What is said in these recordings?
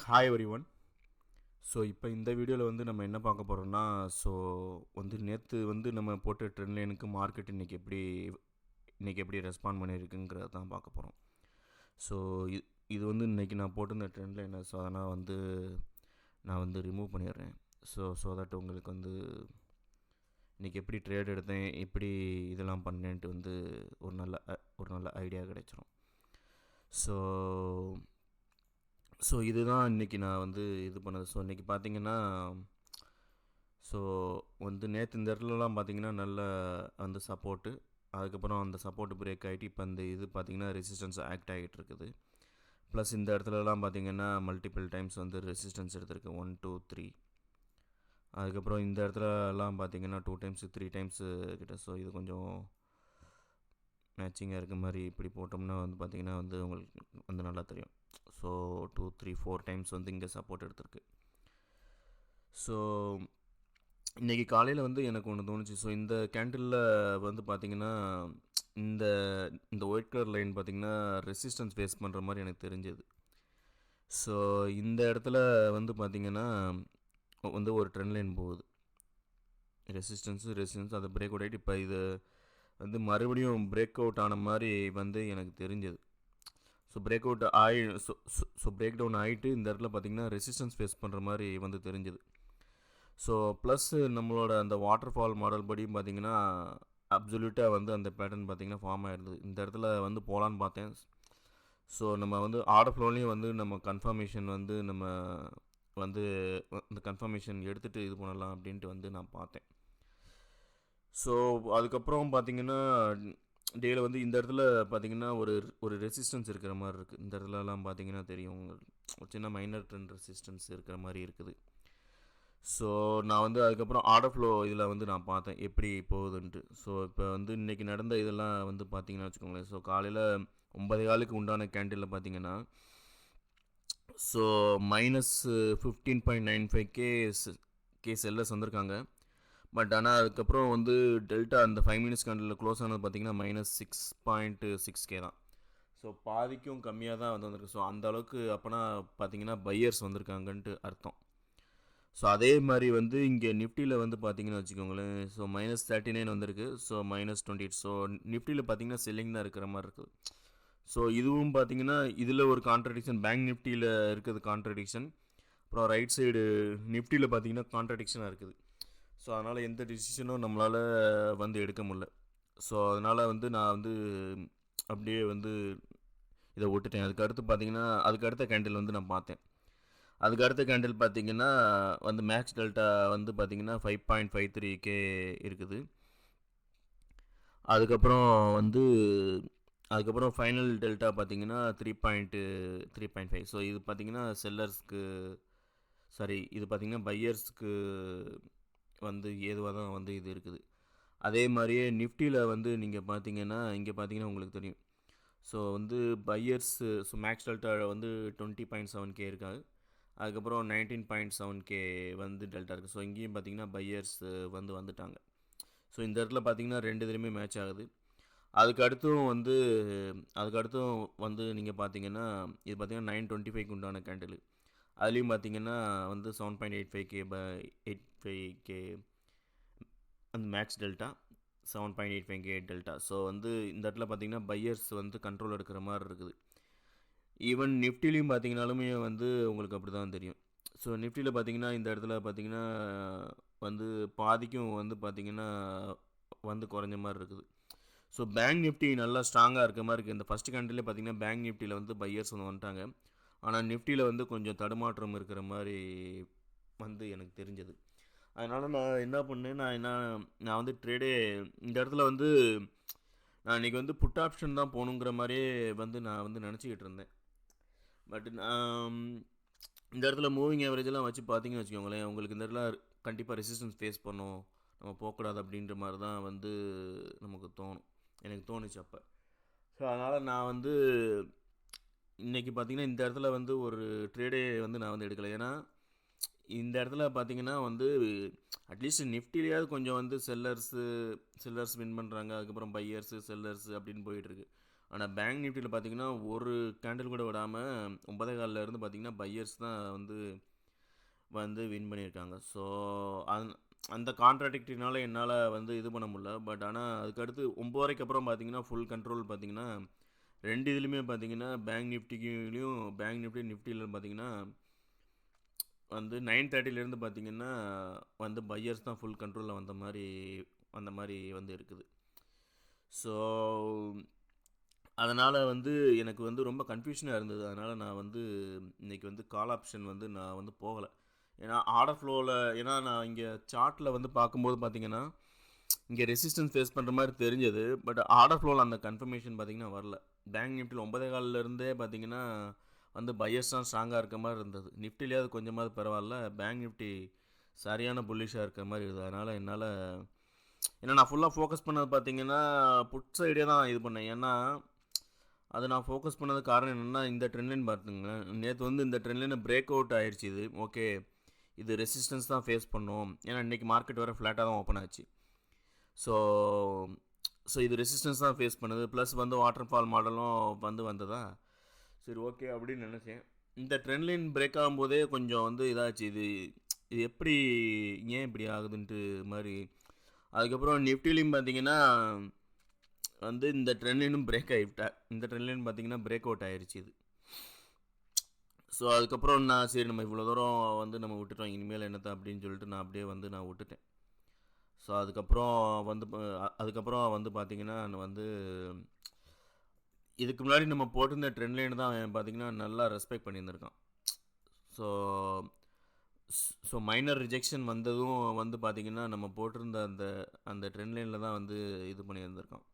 Hi everyone. So இப்போ இந்த வீடியோவில் வந்து நம்ம என்ன பார்க்க போகிறோம்னா, ஸோ வந்து நேற்று வந்து நம்ம போட்ட ட்ரெண்ட் லைனுக்கு மார்க்கெட் இன்றைக்கி எப்படி ரெஸ்பாண்ட் பண்ணியிருக்குங்கிறத தான் பார்க்க போகிறோம். ஸோ இது வந்து இன்றைக்கி நான் போட்டிருந்த ட்ரெண்ட் லைனை, ஸோ அதனால் வந்து நான் வந்து ரிமூவ் பண்ணிடுறேன். ஸோ தட் உங்களுக்கு வந்து இன்றைக்கி எப்படி ட்ரேட் எடுத்தேன், எப்படி இதெல்லாம் பண்ணேன்ட்டு வந்து ஒரு நல்ல ஐடியா கிடைச்சிரும். ஸோ இதுதான் இன்றைக்கி நான் வந்து இது பண்ணது. ஸோ இன்றைக்கி பார்த்தீங்கன்னா, ஸோ வந்து நேற்று இந்த இடத்துலலாம் பார்த்தீங்கன்னா நல்ல அந்த சப்போர்ட்டு, அதுக்கப்புறம் அந்த சப்போர்ட்டு பிரேக் ஆகிட்டு இப்போ அந்த இது பார்த்தீங்கன்னா ரெசிஸ்டன்ஸ் ஆக்ட் ஆகிட்டு இருக்குது. ப்ளஸ் இந்த இடத்துலலாம் பார்த்தீங்கன்னா மல்டிபிள் டைம்ஸ் வந்து ரெசிஸ்டன்ஸ் எடுத்திருக்கு, 1 2 3. அதுக்கப்புறம் இந்த இடத்துலலாம் பார்த்தீங்கன்னா 2 டைம்ஸ் 3 டைம்ஸ் கிட்ட. ஸோ இது கொஞ்சம் மேட்சிங்காக இருக்க மாதிரி இப்படி போட்டோம்னா வந்து பார்த்திங்கன்னா வந்து உங்களுக்கு வந்து நல்லா தெரியும். ஸோ 2 3 4 டைம்ஸ் வந்து இங்கே சப்போர்ட் எடுத்திருக்கு. ஸோ இன்றைக்கி காலையில் வந்து எனக்கு ஒன்று தோணுச்சு. ஸோ இந்த கேண்டிலில் வந்து பார்த்திங்கன்னா இந்த இந்த ஒயிட் கலர் லைன் பார்த்திங்கன்னா ரெசிஸ்டன்ஸ் ஃபேஸ் பண்ணுற மாதிரி எனக்கு தெரிஞ்சது. ஸோ இந்த இடத்துல வந்து பார்த்திங்கன்னா வந்து ஒரு ட்ரெண்ட் லைன் போகுது, ரெசிஸ்டன்ஸ் அதை பிரேக் அவுட் ஆகிட்டு இப்போ இது வந்து மறுபடியும் பிரேக் அவுட் ஆன மாதிரி வந்து எனக்கு தெரிஞ்சது. So break out break down ஆகிட்டு இந்த இடத்துல பார்த்திங்கன்னா ரெசிஸ்டன்ஸ் ஃபேஸ் பண்ணுற மாதிரி வந்து தெரிஞ்சது. ஸோ ப்ளஸ் நம்மளோட அந்த வாட்டர் ஃபால் மாடல் படி பார்த்திங்கன்னா அப்சல்யூட்டாக வந்து அந்த பேட்டர்ன் பார்த்திங்கன்னா ஃபார்ம் ஆகிருந்தது. இந்த இடத்துல வந்து போகலான்னு பார்த்தேன். ஸோ நம்ம வந்து ஆர்டர் ஃப்ளோலையும் வந்து நம்ம கன்ஃபர்மேஷன் வந்து நம்ம வந்து இந்த கன்ஃபர்மேஷன் எடுத்துகிட்டு இது பண்ணலாம் அப்படின்ட்டு வந்து நான் பார்த்தேன். ஸோ அதுக்கப்புறம் பார்த்திங்கன்னா டேயில் வந்து இந்த இடத்துல பார்த்திங்கன்னா ஒரு ரெசிஸ்டன்ஸ் இருக்கிற மாதிரி இருக்குது. இந்த இடத்துலலாம் பார்த்திங்கன்னா தெரியும், ஒரு சின்ன மைனர் ட்ரெண்ட் ரெசிஸ்டன்ஸ் இருக்கிற மாதிரி இருக்குது. ஸோ நான் வந்து அதுக்கப்புறம் ஆர்டர் ஃப்ளோ இதில் வந்து நான் பார்த்தேன் எப்படி போகுதுன்ட்டு. ஸோ இப்போ வந்து இன்றைக்கி நடந்த இதெல்லாம் வந்து பார்த்திங்கன்னா வச்சுக்கோங்களேன். ஸோ காலையில் 9:15 உண்டான கேண்டிலில் பார்த்திங்கன்னா ஸோ -15.95K செல்லர்ஸ் வந்திருக்காங்க. பட் ஆனால் அதுக்கப்புறம் வந்து டெல்டா அந்த 5 மினிட்ஸ் கேண்டில் க்ளோஸ் ஆனது பார்த்திங்கன்னா -6.6K தான். ஸோ பாதிக்கும் கம்மியாக தான் வந்திருக்கு. ஸோ அந்த அளவுக்கு அப்போனா பார்த்திங்கன்னா பையர்ஸ் வந்திருக்காங்கன்ட்டு அர்த்தம். ஸோ அதே மாதிரி வந்து இங்கே நிஃப்டியில் வந்து பார்த்திங்கன்னா வச்சுக்கோங்களேன், ஸோ -39 வந்திருக்கு. ஸோ -28. ஸோ நிஃப்டியில் பார்த்திங்கன்னா செல்லிங் தான் இருக்கிற மாதிரி இருக்குது. ஸோ இதுவும் பார்த்திங்கன்னா இதில் ஒரு கான்ட்ரடிக்ஷன், பேங்க் நிஃப்டியில் இருக்கிறது கான்ட்ரடிக்ஷன், அப்புறம் ரைட் சைடு நிஃப்டியில் பார்த்திங்கன்னா கான்ட்ரடிக்ஷனாக இருக்குது. ஸோ அதனால் எந்த டிசிஷனும் நம்மளால் வந்து எடுக்க முடியல. ஸோ அதனால் வந்து நான் வந்து அப்படியே வந்து இதை விட்டுட்டேன். அதுக்கு அடுத்த கேண்டில் வந்து நான் பார்த்தேன். அதுக்கு அடுத்த கேண்டில் பார்த்திங்கன்னா வந்து மேக்ஸ் டெல்டா வந்து பார்த்திங்கன்னா 5.53K இருக்குது. அதுக்கப்புறம் ஃபைனல் டெல்டா பார்த்திங்கன்னா 3.5. ஸோ இது பார்த்திங்கன்னா இது பார்த்திங்கன்னா பையர்ஸ்க்கு வந்து ஏதுவாக தான் வந்து இது இருக்குது. அதே மாதிரியே நிஃப்டியில் வந்து நீங்கள் பார்த்தீங்கன்னா இங்கே பார்த்தீங்கன்னா உங்களுக்கு தெரியும். ஸோ வந்து பையர்ஸு மேக்ஸ் டெல்டா வந்து 20.7K இருக்காது. அதுக்கப்புறம் 19.7K வந்து டெல்டா இருக்குது. ஸோ இங்கேயும் பார்த்தீங்கன்னா பையர்ஸ் வந்து வந்துட்டாங்க. ஸோ இந்த இடத்துல பார்த்தீங்கன்னா ரெண்டு இதுலேயுமே மேட்ச் ஆகுது. அதுக்கடுத்தும் வந்து நீங்கள் பார்த்தீங்கன்னா இது பார்த்தீங்கன்னா 925 உண்டான கேண்டில். அதுலேயும் பார்த்தீங்கன்னா வந்து 7.85K அந்த maths delta, 7.85K delta. So வந்து இந்த இடத்துல பார்த்தீங்கன்னா பையர்ஸ் வந்து கண்ட்ரோல் எடுக்கிற மாதிரி இருக்குது. ஈவன் நிஃப்டிலையும் பார்த்தீங்கனாலுமே வந்து உங்களுக்கு அப்படி தான் தெரியும். ஸோ நிஃப்டியில் பார்த்தீங்கன்னா இந்த இடத்துல பார்த்தீங்கன்னா வந்து பாதிக்கும் வந்து பார்த்தீங்கன்னா வந்து குறைஞ்ச மாதிரி இருக்குது. ஸோ பேங்க் நிஃப்டி நல்லா ஸ்ட்ராங்காக இருக்க மாதிரி இருக்குது. இந்த ஃபஸ்ட்டு கேண்டிலே பார்த்தீங்கன்னா பேங்க் நிஃப்டியில் வந்து பையர்ஸ் வந்து வந்துட்டாங்க. ஆனால் நிஃப்டியில் வந்து கொஞ்சம் தடுமாற்றம் இருக்கிற மாதிரி வந்து எனக்கு தெரிஞ்சது. அதனால் நான் என்ன பண்ணேன், நான் வந்து ட்ரேடே இந்த இடத்துல வந்து நான் இன்றைக்கி வந்து புட் ஆப்ஷன் தான் போகணுங்கிற மாதிரியே வந்து நான் வந்து நினச்சிக்கிட்டு இருந்தேன். பட் இந்த இடத்துல மூவிங் ஆவரேஜெல்லாம் வச்சு பார்த்தீங்கன்னு வச்சுக்கோங்களேன், உங்களுக்கு இந்த இடத்துல கண்டிப்பாக ரெசிஸ்டன்ஸ் ஃபேஸ் பண்ணோம், நம்ம போகக்கூடாது அப்படின்ற மாதிரி தான் வந்து நமக்கு எனக்கு தோணுச்சு அப்போ. ஸோ அதனால் நான் வந்து இன்றைக்கி பார்த்திங்கன்னா இந்த இடத்துல வந்து ஒரு ட்ரேடே வந்து நான் வந்து எடுக்கலை. ஏன்னா இந்த இடத்துல பார்த்திங்கன்னா வந்து அட்லீஸ்ட் நிஃப்டிலேயாவது கொஞ்சம் வந்து செல்லர்ஸ் வின் பண்ணுறாங்க, அதுக்கப்புறம் பையர்ஸு செல்லர்ஸு அப்படின்னு போயிட்டுருக்கு. ஆனால் பேங்க் நிஃப்டியில் பார்த்தீங்கன்னா ஒரு கேண்டில் கூட விடாமல் 9.15 இருந்து பார்த்தீங்கன்னா பையர்ஸ் தான் வந்து வின் பண்ணியிருக்காங்க. ஸோ அந்த கான்ட்ராடிக்டினால என்னால் வந்து இது பண்ண முடியல. பட் ஆனால் அதுக்கடுத்து 9:30 அப்புறம் பார்த்தீங்கன்னா ஃபுல் கண்ட்ரோல் பார்த்தீங்கன்னா ரெண்டு இதுலையுமே பார்த்தீங்கன்னா பேங்க் நிஃப்டிலையும் பேங்க் நிஃப்டியில் பார்த்தீங்கன்னா வந்து 9:30லேருந்து பார்த்தீங்கன்னா வந்து பையர்ஸ் தான் ஃபுல் கண்ட்ரோலில் வந்த மாதிரி வந்து இருக்குது. ஸோ அதனால் வந்து எனக்கு வந்து ரொம்ப கன்ஃபியூஷனாக இருந்தது. அதனால் நான் வந்து இன்றைக்கி வந்து கால் ஆப்ஷன் வந்து நான் வந்து போகலை. ஏன்னா ஆர்டர் ஃப்ளோவில், ஏன்னா நான் இங்கே சார்ட்டில் வந்து பார்க்கும்போது பார்த்தீங்கன்னா இங்கே ரெசிஸ்டன்ஸ் ஃபேஸ் பண்ணுற மாதிரி தெரிஞ்சது. பட் ஆர்டர் ஃப்ளோவில் அந்த கன்ஃபர்மேஷன் பார்த்தீங்கன்னா வரல. பேங்க் நிஃப்டியில் 9.15 பார்த்தீங்கன்னா வந்து பையர்ஸ் தான் ஸ்ட்ராங்காக இருக்க மாதிரி இருந்தது. நிஃப்டிலேயாவது கொஞ்சமாவது பரவாயில்ல, பேங்க் நிஃப்டி சரியான புல்லிஷாக இருக்கிற மாதிரி இருக்குது. அதனால் என்னால், ஏன்னா நான் ஃபுல்லாக ஃபோக்கஸ் பண்ணது பார்த்தீங்கன்னா புட் சைடே தான் இது பண்ணேன். ஏன்னா அது நான் ஃபோக்கஸ் பண்ணது காரணம் என்னென்னா, இந்த ட்ரெண்ட்லைன் பார்த்துங்க, நேற்று வந்து இந்த ட்ரெண்ட்லைனை பிரேக் அவுட் ஆயிடுச்சு. இது ஓகே, இது ரெசிஸ்டன்ஸ் தான் ஃபேஸ் பண்ணோம். ஏன்னா இன்றைக்கி மார்க்கெட் வர ஃப்ளாட்டாக தான் ஓப்பன் ஆச்சு. ஸோ இது ரெசிஸ்டன்ஸ் தான் ஃபேஸ் பண்ணுது. ப்ளஸ் வந்து வாட்டர் ஃபால் மாடலும் வந்ததா, சரி ஓகே அப்படின்னு நினச்சேன். இந்த ட்ரெண்ட்லைன் பிரேக் ஆகும்போதே கொஞ்சம் வந்து இதாச்சு. இது எப்படி, ஏன் இப்படி ஆகுதுன்ட்டு மாதிரி. அதுக்கப்புறம் நிஃப்டிலையும் பார்த்தீங்கன்னா வந்து இந்த ட்ரெண்ட்லைனும் பிரேக் ஆகிவிட்டேன். இந்த ட்ரெண்ட்லைன் பார்த்தீங்கன்னா பிரேக் அவுட் ஆயிடுச்சு இது. ஸோ அதுக்கப்புறம் நான் சரி நம்ம இவ்வளோ தூரம் வந்து நம்ம விட்டுட்டோம், இனிமேல் என்னத்தை அப்படின்னு சொல்லிட்டு நான் அப்படியே வந்து நான் விட்டுட்டேன். ஸோ அதுக்கப்புறம் வந்து பார்த்தீங்கன்னா வந்து இதுக்கு முன்னாடி நம்ம போட்டிருந்த ட்ரெண்ட்லைன் தான் பார்த்தீங்கன்னா நல்லா ரெஸ்பெக்ட் பண்ணியிருந்திருக்கான். ஸோ மைனர் ரிஜெக்ஷன் வந்ததும் வந்து பார்த்தீங்கன்னா நம்ம போட்டிருந்த அந்த ட்ரெண்ட்லைனில் தான் வந்து இது பண்ணியிருந்திருக்கான்.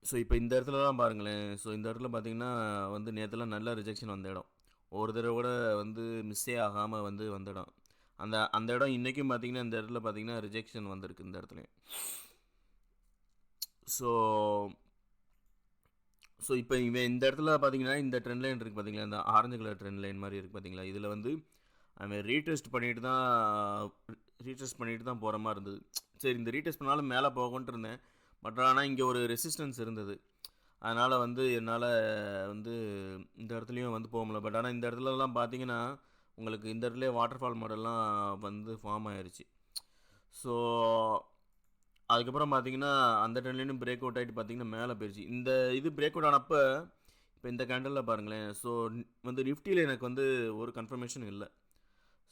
ஸோ இப்போ இந்த இடத்துல தான் பாருங்களேன். ஸோ இந்த இடத்துல பார்த்தீங்கன்னா வந்து நேற்றுலாம் நல்ல ரிஜெக்ஷன் வந்த இடம், ஒரு தடவை கூட வந்து மிஸ்ஸே ஆகாமல் வந்த இடம். அந்த இடம் இன்றைக்கும் பார்த்தீங்கன்னா இந்த இடத்துல பார்த்தீங்கன்னா ரிஜெக்ஷன் வந்திருக்கு இந்த இடத்துல. ஸோ இப்போ இவன் இந்த இடத்துல பார்த்தீங்கன்னா இந்த ட்ரெண்ட் லைன் இருக்குது பார்த்தீங்களா, இந்த ஆரஞ்சு கலர் ட்ரெண்ட் லைன் மாதிரி இருக்குது பார்த்தீங்களா, இதில் வந்து அவன் ரீடெஸ்ட் பண்ணிட்டு தான் போகிற மாதிரி இருந்தது. சரி இந்த ரீடெஸ்ட் பண்ணாலும் மேலே போகன்ட்டு இருந்தேன். பட் ஆனால் இங்கே ஒரு ரெசிஸ்டன்ஸ் இருந்தது. அதனால் வந்து என்னால் வந்து இந்த இடத்துலையும் வந்து போக முடியல. பட் ஆனால் இந்த இடத்துலலாம் பார்த்தீங்கன்னா உங்களுக்கு இந்த இடத்துல வாட்டர் ஃபால் மாடல்லாம் வந்து ஃபார்ம் ஆயிடுச்சு. ஸோ அதுக்கப்புறம் பார்த்தீங்கன்னா அந்த ட்ரெண்ட்லையும் பிரேக் அவுட் ஆகிட்டு பார்த்தீங்கன்னா மேலே போயிடுச்சு. இந்த இது பிரேக் அவுட் ஆனப்போ இப்போ இந்த கேண்டலில் பாருங்களேன். ஸோ வந்து நிஃப்டியில் எனக்கு வந்து ஒரு கன்ஃபர்மேஷன் இல்லை.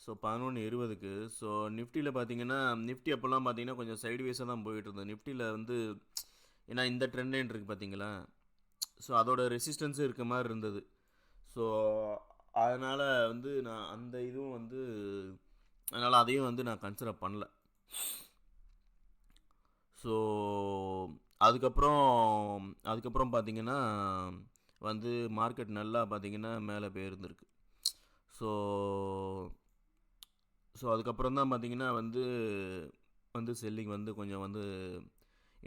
ஸோ 11:20க்கு ஸோ நிஃப்டியில் பார்த்தீங்கன்னா நிஃப்டி அப்போல்லாம் பார்த்தீங்கன்னா கொஞ்சம் சைட்வேஸாக தான் போயிட்டு இருந்தது. நிஃப்டியில் வந்து ஏன்னா இந்த ட்ரெண்ட் லைன் இருக்குது பார்த்தீங்களா, ஸோ அதோட ரெசிஸ்டன்ஸும் இருக்க மாதிரி இருந்தது. ஸோ அதனால் வந்து நான் அந்த இதுவும் வந்து அதனால் அதையும் வந்து நான் கன்சிடர் பண்ணல. ஸோ அதுக்கப்புறம் பார்த்தீங்கன்னா வந்து மார்க்கெட் நல்லா பார்த்தீங்கன்னா மேலே போயிருந்துருக்கு. ஸோ அதுக்கப்புறம் தான் பார்த்தீங்கன்னா வந்து செல்லிங் வந்து கொஞ்சம் வந்து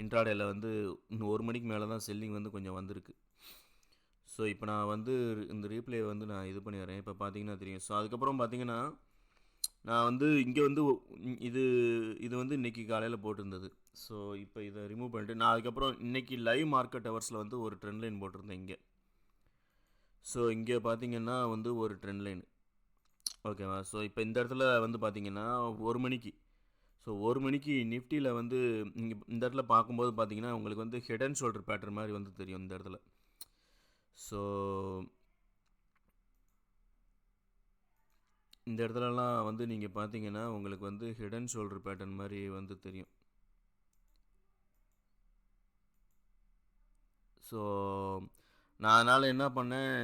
இன்ட்ராடேயில் வந்து இன்னும் 1 மணிக்கு மேலே தான் செல்லிங் வந்து கொஞ்சம் வந்திருக்கு. ஸோ இப்போ நான் வந்து இந்த ரீப்ளே வந்து நான் இது பண்ணிடுறேன். இப்போ பார்த்தீங்கன்னா தெரியும். ஸோ அதுக்கப்புறம் பார்த்தீங்கன்னா நான் வந்து இங்கே வந்து இது வந்து இன்றைக்கி காலையில் போட்டிருந்தது. ஸோ இப்போ இதை ரிமூவ் பண்ணிட்டு நான் அதுக்கப்புறம் இன்றைக்கி லைவ் மார்க்கெட் ஹவர்ஸில் வந்து ஒரு ட்ரெண்ட் லைன் போட்டிருந்தேன் இங்கே. ஸோ இங்கே பார்த்தீங்கன்னா வந்து ஒரு ட்ரெண்ட் லைன் ஓகேவா. ஸோ இப்போ இந்த இடத்துல வந்து பார்த்தீங்கன்னா 1 மணிக்கு ஸோ 1 மணிக்கு நிஃப்டியில் வந்து இங்கே இந்த இடத்துல பார்க்கும்போது பார்த்தீங்கன்னா உங்களுக்கு வந்து ஹெட் அண்ட் ஷோல்டர் பேட்டர்ன் மாதிரி வந்து தெரியும் இந்த இடத்துல. ஸோ இந்த இடத்துலலாம் வந்து நீங்கள் பார்த்தீங்கன்னா உங்களுக்கு வந்து ஹெட் அண்ட் ஷோல்டர் பேட்டர்ன் மாதிரி வந்து தெரியும். ஸோ நான் அதனால் என்ன பண்ணேன்,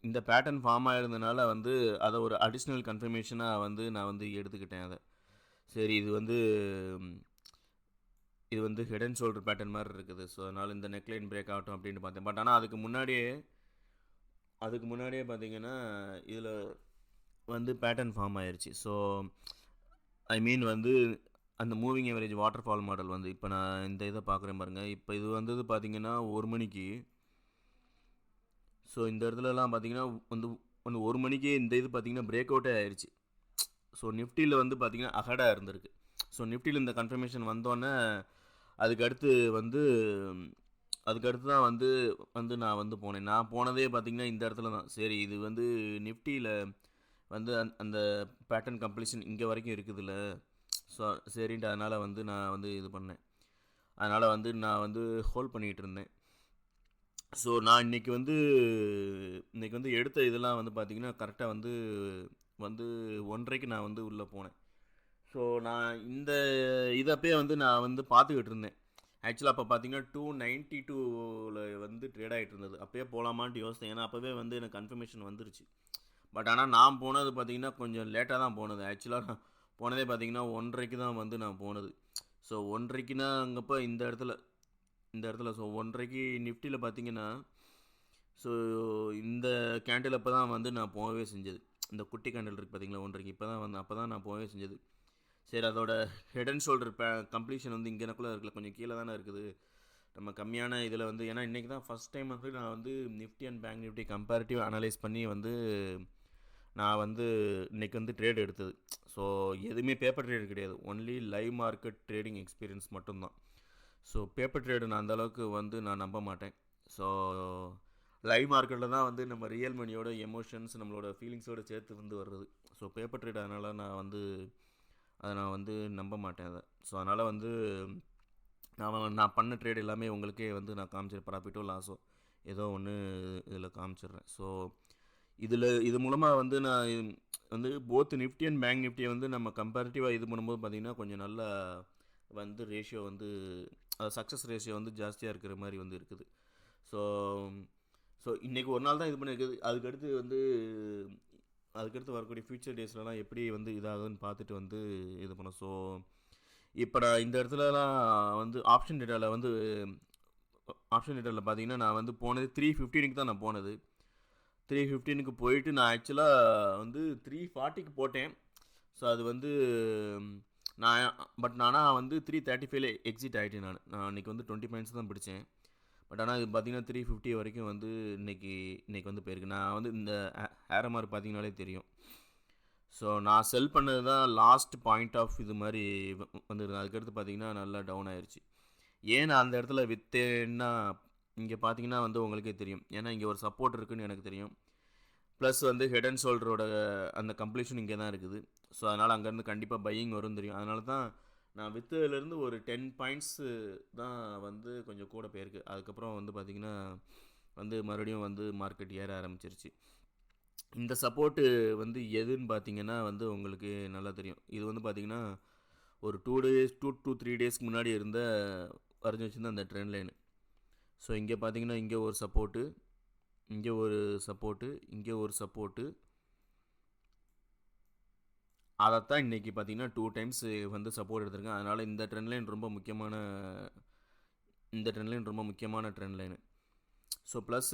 இந்த பேட்டர்ன் ஃபார்ம் ஆகிருந்தனால வந்து அதை ஒரு அடிஷ்னல் கன்ஃபர்மேஷனாக வந்து நான் வந்து எடுத்துக்கிட்டேன் அதை. சரி இது வந்து ஹெட் அண்ட் ஷோல்டர் பேட்டர்ன் மாதிரி இருக்குது. ஸோ அதனால் இந்த நெக்லைன் பிரேக் ஆகட்டும் அப்படின்னு பார்த்தேன். பட் ஆனால் அதுக்கு முன்னாடியே பார்த்தீங்கன்னா இதில் வந்து பேட்டர்ன் ஃபார்ம் ஆயிடுச்சு. ஸோ ஐ மீன் வந்து அந்த moving average water fall model வந்து இப்போ நான் இந்த இதை பார்க்குறேன் பாருங்கள். இப்போ இது வந்தது பார்த்தீங்கன்னா 1 மணிக்கு. ஸோ இந்த இடத்துலலாம் பார்த்தீங்கன்னா வந்து 1 மணிக்கு இந்த இது பார்த்தீங்கன்னா பிரேக் அவுட்டே ஆயிடுச்சு. ஸோ நிஃப்டியில் வந்து பார்த்தீங்கன்னா அகடாக இருந்திருக்கு. ஸோ நிஃப்டியில் இந்த கன்ஃபர்மேஷன் வந்தோடனே அதுக்கடுத்து தான் நான் போனேன். நான் போனதே பார்த்தீங்கன்னா இந்த இடத்துல தான். சரி, இது நிஃப்டியில் அந்த பேட்டர்ன் கம்ப்ளீஷன் இங்கே வரைக்கும் இருக்குதுல்ல. ஸோ சரின்ட்டு அதனால் நான் இது பண்ணேன். அதனால் நான் ஹோல்ட் பண்ணிகிட்டு இருந்தேன். ஸோ நான் இன்றைக்கி எடுத்த இதெல்லாம் பார்த்தீங்கன்னா கரெக்டாக 1:30க்கு நான் உள்ளே போனேன். ஸோ நான் இந்த இதப்பே நான் பார்த்துக்கிட்டு இருந்தேன். ஆக்சுவலாக அப்போ பார்த்தீங்கன்னா 292ல் ட்ரேட் ஆகிட்டு இருந்தது. அப்போயே போகலாமான்ட்டு யோசித்தேன். ஏன்னா அப்போவே எனக்கு கன்ஃபர்மேஷன் வந்துருச்சு. பட் ஆனால் நான் போனது பார்த்தீங்கன்னா கொஞ்சம் லேட்டாக தான் போனது. ஆக்சுவலாக நான் போனதே பார்த்தீங்கன்னா 1:30க்கு தான் நான் போனது. ஸோ 1:30க்குனா அங்கப்போ இந்த இடத்துல ஸோ 1:30க்கு நிஃப்டியில் பார்த்தீங்கன்னா ஸோ இந்த கேண்டில் அப்போ தான் நான் போகவே செஞ்சது. இந்த குட்டி கேண்டில் இருக்குது பார்த்தீங்களா 1:30க்கு, அப்போ தான் நான் போகவே செஞ்சது. சரி, அதோட ஹெட் அண்ட் ஷோல்டர் கம்ப்ளீஷன் இங்கே எனக்குள்ளே இருக்கல, கொஞ்சம் கீழே தானே இருக்குது. நம்ம கம்மியான இதில் ஏன்னா இன்றைக்கி தான் ஃபஸ்ட் டைம் நான் Nifty and bank Nifty comparative analyse பண்ணி நான் இன்றைக்கி ட்ரேட் எடுத்தது. ஸோ எதுவுமே பேப்பர் ட்ரேடு கிடையாது, only live market trading experience மட்டும்தான். ஸோ பேப்பர் ட்ரேடு நான் அந்தளவுக்கு நான் நம்ப மாட்டேன். ஸோ லைவ் மார்க்கெட்டில் தான் நம்ம ரியல் மணியோட எமோஷன்ஸ் நம்மளோட ஃபீலிங்ஸோடு சேர்த்து வர்றது. ஸோ பேப்பர் ட்ரேட் அதனால் நான் அதை நான் நம்ப மாட்டேன் அதை. ஸோ அதனால் நான் பண்ண ட்ரேட் எல்லாமே உங்களுக்கே நான் காமிச்சிடுறேன். ப்ராஃபிட்டோ லாஸோ ஏதோ ஒன்று இதில் காமிச்சிடுறேன். ஸோ இது மூலமாக நான் போத் நிஃப்டி அண்ட் பேங்க் நிஃப்டியை நம்ம கம்பேரிட்டிவாக இது பண்ணும்போது பார்த்திங்கன்னா கொஞ்சம் நல்லா ரேஷியோ சக்ஸஸ் ரேஷியோ ஜாஸ்தியாக இருக்கிற மாதிரி இருக்குது. ஸோ இன்றைக்கி ஒரு நாள் தான் இது பண்ணியிருக்குது. அதுக்கடுத்து வரக்கூடிய ஃபியூச்சர் டேஸ்லலாம் எப்படி இதாகுதுன்னு பார்த்துட்டு இது பண்ணோம். ஸோ இப்போ நான் இந்த இடத்துலலாம் ஆப்ஷன் டேட்டாவில் பார்த்தீங்கன்னா நான் போனது 3:15க்கு தான் நான் போனது. 3:15க்கு போயிட்டு நான் ஆக்சுவலாக 3:40க்கு போட்டேன். ஸோ அது ஆனால் 3:35ல எக்ஸிட் ஆகிட்டேன். நான் இன்றைக்கி 20 பாயிண்ட்ஸ் தான் பிடிச்சேன். பட் ஆனால் இது பார்த்தீங்கன்னா 350 வரைக்கும் இன்றைக்கி போயிருக்கு. நான் இந்த ஏரோ மார்க் பார்த்தீங்கனாலே தெரியும். ஸோ நான் செல் பண்ணது தான் லாஸ்ட் பாயிண்ட் ஆஃப் இது மாதிரி அதுக்கடுத்து பார்த்தீங்கன்னா நல்லா டவுன் ஆயிடுச்சு. ஏன் நான் அந்த இடத்துல விற்றேன்னா இங்கே பார்த்தீங்கன்னா உங்களுக்கே தெரியும். ஏன்னா இங்கே ஒரு சப்போர்ட் இருக்குதுன்னு எனக்கு தெரியும். ப்ளஸ் ஹெட் அண்ட் ஷோல்டரோட அந்த கம்ப்ளீஷன் இங்கே தான் இருக்குது. ஸோ அதனால் அங்கேருந்து கண்டிப்பாக பையிங் வரும் தெரியும். அதனால தான் நான் விற்றதுலேருந்து ஒரு 10 பாயிண்ட்ஸு தான் கொஞ்சம் கூட போயிருக்கு. அதுக்கப்புறம் பார்த்திங்கன்னா மறுபடியும் மார்க்கெட் ஏற ஆரம்பிச்சிருச்சு. இந்த சப்போர்ட்டு எதுன்னு பார்த்தீங்கன்னா உங்களுக்கு நல்லா தெரியும். இது பார்த்திங்கன்னா ஒரு 2 to 3 டேஸ்க்கு முன்னாடி வரைஞ்சி வச்சுருந்த அந்த ட்ரெண்ட் லைனு. ஸோ இங்கே பார்த்தீங்கன்னா இங்கே ஒரு சப்போர்ட்டு, இங்கே ஒரு சப்போர்ட்டு, இங்கே ஒரு சப்போர்ட்டு. அதைத்தான் இன்றைக்கி பார்த்தீங்கன்னா 2 டைம்ஸ் சப்போர்ட் எடுத்திருக்கேன். அதனால் இந்த ட்ரெண்ட் லைன் ரொம்ப முக்கியமான ட்ரெண்ட் லைனு. ஸோ ப்ளஸ்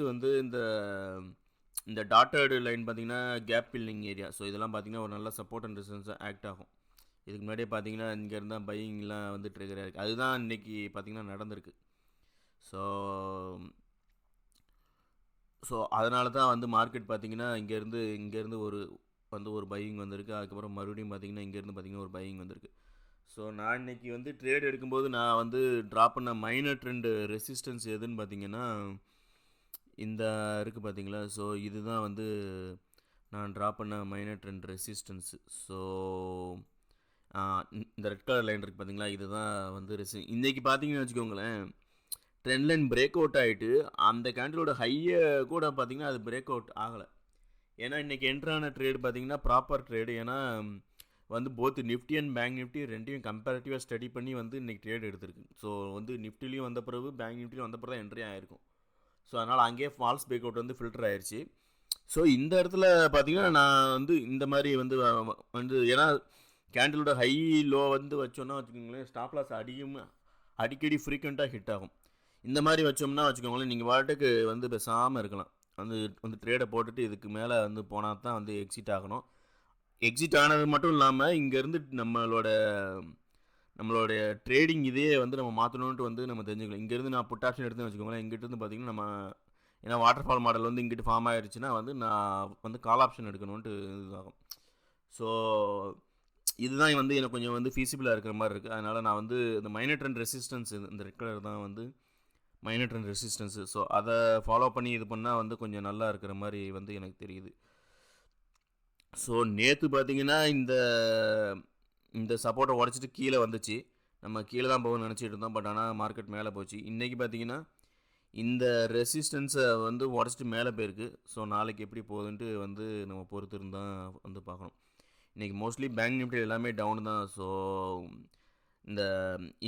இந்த டாட்டர்டு லைன் பார்த்திங்கன்னா கேப் ஃபில்லிங் ஏரியா. ஸோ இதெல்லாம் பார்த்திங்கன்னா ஒரு நல்ல சப்போர்ட் அண்ட் ரெசிஸ்டன்ஸாக ஆக்ட் ஆகும். இதுக்கு முன்னாடியே பார்த்திங்கன்னா இங்கே இருந்தால் பையிங்லாம் ட்ரிகராக இருக்குது. அதுதான் இன்றைக்கி பார்த்திங்கன்னா நடந்திருக்கு. ஸோ அதனால தான் மார்க்கெட் பார்த்திங்கன்னா இங்கேருந்து ஒரு பையிங் வந்திருக்கு. அதுக்கப்புறம் மறுபடியும் பார்த்திங்கன்னா இங்கேருந்து பார்த்திங்கன்னா ஒரு பையிங் வந்திருக்கு. ஸோ நான் இன்றைக்கி ட்ரேட் எடுக்கும்போது நான் ட்ராப் பண்ண மைனர் ட்ரெண்ட் ரெசிஸ்டன்ஸ் எதுன்னு பார்த்திங்கன்னா இந்த இருக்குது பார்த்தீங்களா. ஸோ இதுதான் நான் ட்ராப் பண்ண மைனர் ட்ரெண்ட் ரெசிஸ்டன்ஸு. ஸோ இந்த ரெட் கலர் லைன் இருக்குது பார்த்தீங்களா, இதுதான் இன்றைக்கி பார்த்தீங்கன்னு வச்சுக்கோங்களேன், ட்ரெண்ட் லைன் பிரேக் அவுட் ஆகிட்டு அந்த கேண்டிலோட ஹையை கூட பார்த்திங்கன்னா அது பிரேக் அவுட் ஆகலை. ஏன்னா இன்றைக்கி என்ட்ரான ட்ரேடு பார்த்திங்கன்னா ப்ராப்பர் ட்ரேடு. ஏன்னா both Nifty and bank Nifty ரெண்டையும் கம்பேரிட்டிவாக ஸ்டடி பண்ணி இன்றைக்கி ட்ரேட் எடுத்திருக்கு. ஸோ நிஃப்டிலையும் வந்த பிறகு பேங்க் நிஃப்டிலையும் வந்த பிறகு தான் என்ட்ரி ஆகிருக்கும். ஸோ அதனால் அங்கேயே ஃபால்ஸ் பிரேக் அவுட் ஃபில்டர் ஆயிடுச்சு. ஸோ இந்த இடத்துல பார்த்திங்கன்னா நான் இந்த மாதிரி ஏன்னா கேண்டிலோட ஹை லோ வச்சோன்னா வச்சுக்கோங்களேன், ஸ்டாப் லாஸ் அடிக்கடி ஃப்ரீக்வெண்ட்டாக ஹிட் ஆகும். இந்த மாதிரி வச்சோம்னா வச்சுக்கோங்களேன், நீங்கள் வாட்டுக்கு பேசாமல் இருக்கலாம். ட்ரேடை போட்டுட்டு இதுக்கு மேலே போனால் தான் எக்ஸிட் ஆகணும். எக்ஸிட் ஆனது மட்டும் இல்லாமல் இங்கேருந்து நம்மளுடைய ட்ரேடிங் இதையே நம்ம மாற்றணுன்ட்டு நம்ம தெரிஞ்சுக்கலாம். இங்கேருந்து நான் புட் ஆப்ஷன் எடுத்துன்னு வச்சுக்கோங்களேன், இங்கிட்டிருந்து பார்த்திங்கன்னா நம்ம ஏன்னா வாட்டர் ஃபால் மாடல் இங்கிட்டு ஃபார்ம் ஆகிடுச்சுன்னா நான் கால் ஆப்ஷன் எடுக்கணுன்ட்டு இதாகும். ஸோ இதுதான் வந்து எனக்கு கொஞ்சம் வந்து ஃபீஸிபிளாக இருக்கிற மாதிரி இருக்குது. அதனால் நான் வந்து இந்த மைனர் ட்ரெண்ட் ரெசிஸ்டன்ஸ் இந்த ரெட் கலர் தான் வந்து மைனர் ட்ரெண்ட் ரெசிஸ்டன்ஸு. ஸோ அதை ஃபாலோ பண்ணி இது பண்ணால் வந்து கொஞ்சம் நல்லா இருக்கிற மாதிரி வந்து எனக்கு தெரியுது. ஸோ நேற்று பார்த்தீங்கன்னா இந்த சப்போர்ட்டை உடச்சிட்டு கீழே வந்துச்சு. நம்ம கீழே தான் போகணும்னு நினச்சிட்டு இருந்தோம். பட் ஆனால் மார்க்கெட் மேலே போச்சு. இன்றைக்கி பார்த்தீங்கன்னா இந்த ரெசிஸ்டன்ஸை வந்து உடச்சிட்டு மேலே போயிருக்கு. ஸோ நாளைக்கு எப்படி போகுதுன்ட்டு வந்து நம்ம பொறுத்து இருந்தால் வந்து பார்க்கணும். இன்றைக்கி மோஸ்ட்லி பேங்க் நிஃப்டி எல்லாமே டவுன் தான். ஸோ இந்த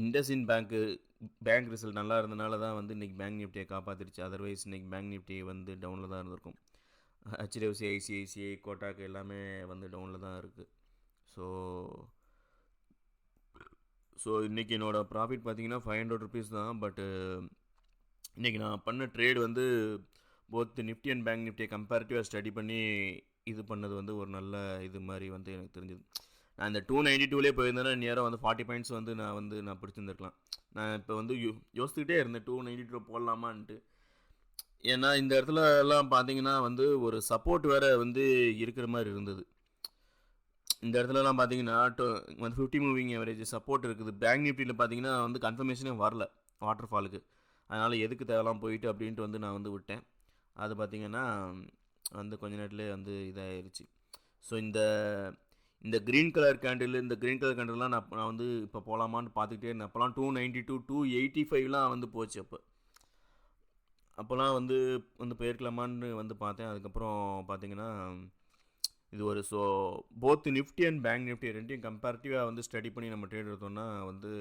இண்டஸ்இண்ட் பேங்க் ரிசல்ட் நல்லா இருந்தனால தான் வந்து இன்றைக்கி பேங்க் நிஃப்டியை காப்பாற்றிருச்சு. அதர்வைஸ் இன்றைக்கி பேங்க் நிஃப்டி வந்து டவுனில் தான் இருந்திருக்கும். ஹெச்டிஎஃப்சி, ஐசிஐசிஐ, கோட்டாக் எல்லாமே வந்து டவுனில் தான் இருக்குது. ஸோ இன்றைக்கி என்னோடய ப்ராஃபிட் பார்த்தீங்கன்னா 500 ருபீஸ் தான். பட்டு இன்றைக்கி நான் பண்ண ட்ரேட் வந்து போத் நிஃப்டி அண்ட் பேங்க் நிஃப்டியை கம்பேரிட்டிவாக ஸ்டடி பண்ணி இது பண்ணது வந்து ஒரு நல்ல இது மாதிரி வந்து எனக்கு தெரிஞ்சது. நான் இந்த 292லேயே போயிருந்தேன்னா நேராக வந்து 40 பாயிண்ட்ஸ் வந்து நான் பிடிச்சிருந்துருக்கலாம். நான் இப்போ வந்து யோசிச்சுக்கிட்டே இருந்தேன் 292 போடலாமான்ட்டு. ஏன்னா இந்த இடத்துல எல்லாம் பார்த்தீங்கன்னா வந்து ஒரு சப்போர்ட் வேறு வந்து இருக்கிற மாதிரி இருந்தது. இந்த இடத்துலலாம் பார்த்தீங்கன்னா வந்து 50 மூவிங் ஆவரேஜ் சப்போர்ட் இருக்குது. பேங்க் நிஃப்டியில் பார்த்தீங்கன்னா வந்து கன்ஃபர்மேஷனே வரல வாட்டர் ஃபாலுக்கு. அதனால் எதுக்கு தேவைலாம் போயிட்டு அப்படின்ட்டு வந்து நான் வந்து விட்டேன். அது பார்த்தீங்கன்னா வந்து கொஞ்ச நேரத்துலேயே வந்து இதாகிருச்சு. ஸோ இந்த க்ரீன் கலர் கேண்டில்லாம் நான் வந்து இப்போ போகலாமான்னு பார்த்துக்கிட்டே இருந்தேன். அப்போலாம் 292 285லாம் வந்து போச்சு. அப்போலாம் வந்து போயிருக்கலாமான்னு வந்து பார்த்தேன். அதுக்கப்புறம் பார்த்தீங்கன்னா இது ஒரு both Nifty and bank Nifty ரெண்டையும் கம்பேரிட்டிவாக வந்து ஸ்டடி பண்ணி நம்ம ட்ரேட் எடுத்தோம்னா வந்து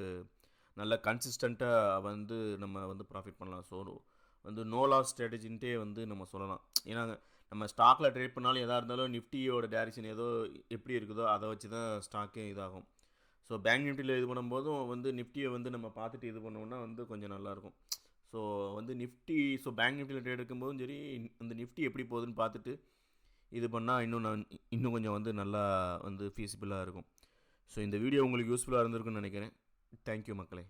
நல்லா கன்சிஸ்டண்ட்டாக வந்து நம்ம வந்து ப்ராஃபிட் பண்ணலாம். ஸோ வந்து நோ லாஸ் ஸ்ட்ராட்டஜின்ட்டே வந்து நம்ம சொல்லலாம். ஏன்னா நம்ம ஸ்டாக்கில் ட்ரேட் பண்ணாலும் எதாக இருந்தாலும் நிஃப்டியோட டைரக்ஷன் ஏதோ எப்படி இருக்குதோ அதை வச்சு தான் ஸ்டாக்கே இதாகும். ஸோ பேங்க் நிஃப்டியில் இது பண்ணும்போதும் வந்து நிஃப்டியை வந்து நம்ம பார்த்துட்டு இது பண்ணோம்னா வந்து கொஞ்சம் நல்லாயிருக்கும். ஸோ வந்து பேங்க் நிஃப்டியில் ட்ரேட் எடுக்கும்போதும் சரி, அந்த நிஃப்டி எப்படி போகுதுன்னு பார்த்துட்டு இது பண்ணால் இன்னும் கொஞ்சம் வந்து நல்லா வந்து ஃபீஸிபிளாக இருக்கும். ஸோ இந்த வீடியோ உங்களுக்கு யூஸ்ஃபுல்லாக இருந்திருக்குன்னு நினைக்கிறேன். தேங்க்யூ மக்களே.